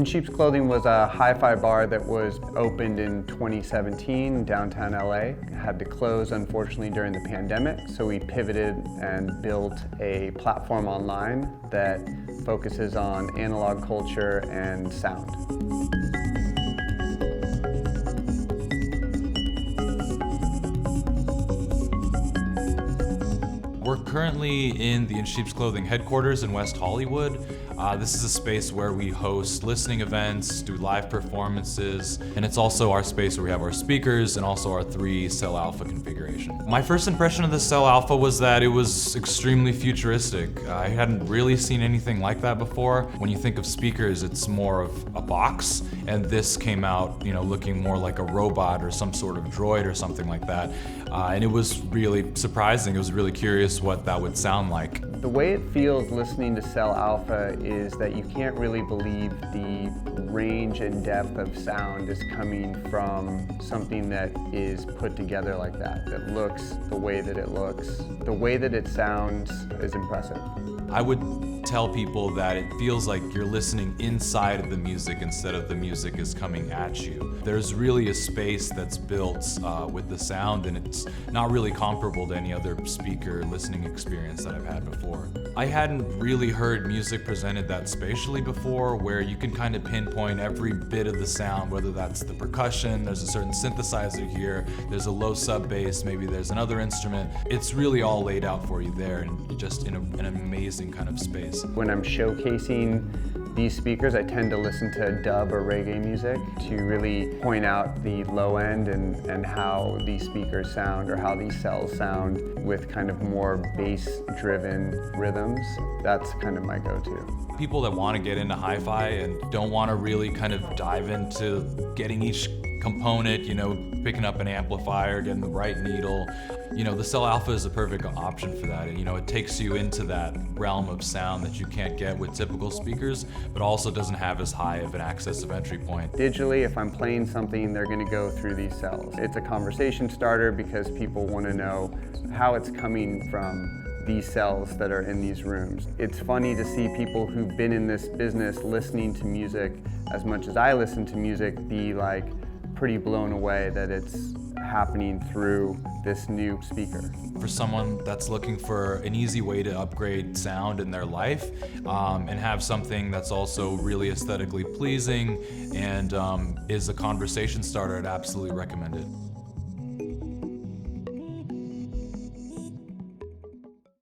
In Sheep's Clothing was a hi-fi bar that was opened in 2017 in downtown LA. It had to close, unfortunately, during the pandemic, so we pivoted and built a platform online that focuses on analog culture and sound. We're currently in the In Sheep's Clothing headquarters in West Hollywood. This is a space where we host listening events, do live performances, and it's also our space where we have our speakers and also our 3 Cell Alpha configuration. My first impression of the Cell Alpha was that it was extremely futuristic. I hadn't really seen anything like that before. When you think of speakers, it's more of a box, and this came out, looking more like a robot or some sort of droid or something like that. And it was really surprising. I was really curious what that would sound like. The way it feels listening to Cell Alpha is that you can't really believe the range and depth of sound is coming from something that is put together like that looks the way that it looks. The way that it sounds is impressive. I would tell people that it feels like you're listening inside of the music instead of the music is coming at you. There's really a space that's built with the sound, and it's not really comparable to any other speaker listening experience that I've had before. I hadn't really heard music presented that spatially before, where you can kind of pinpoint every bit of the sound, whether that's the percussion, there's a certain synthesizer here, there's a low sub bass, maybe there's another instrument. It's really all laid out for you there, and just in an amazing kind of space. When I'm showcasing these speakers, I tend to listen to dub or reggae music to really point out the low end and how these speakers sound, or how these cells sound with kind of more bass-driven rhythms. That's kind of my go-to. People that want to get into hi-fi and don't want to really kind of dive into getting each component, picking up an amplifier, getting the right needle. The Cell Alpha is a perfect option for that. It takes you into that realm of sound that you can't get with typical speakers, but also doesn't have as high of an access of entry point. Digitally, if I'm playing something, they're going to go through these cells. It's a conversation starter because people want to know how it's coming from these cells that are in these rooms. It's funny to see people who've been in this business listening to music as much as I listen to music be like pretty blown away that it's happening through this new speaker. For someone that's looking for an easy way to upgrade sound in their life and have something that's also really aesthetically pleasing and is a conversation starter, I'd absolutely recommend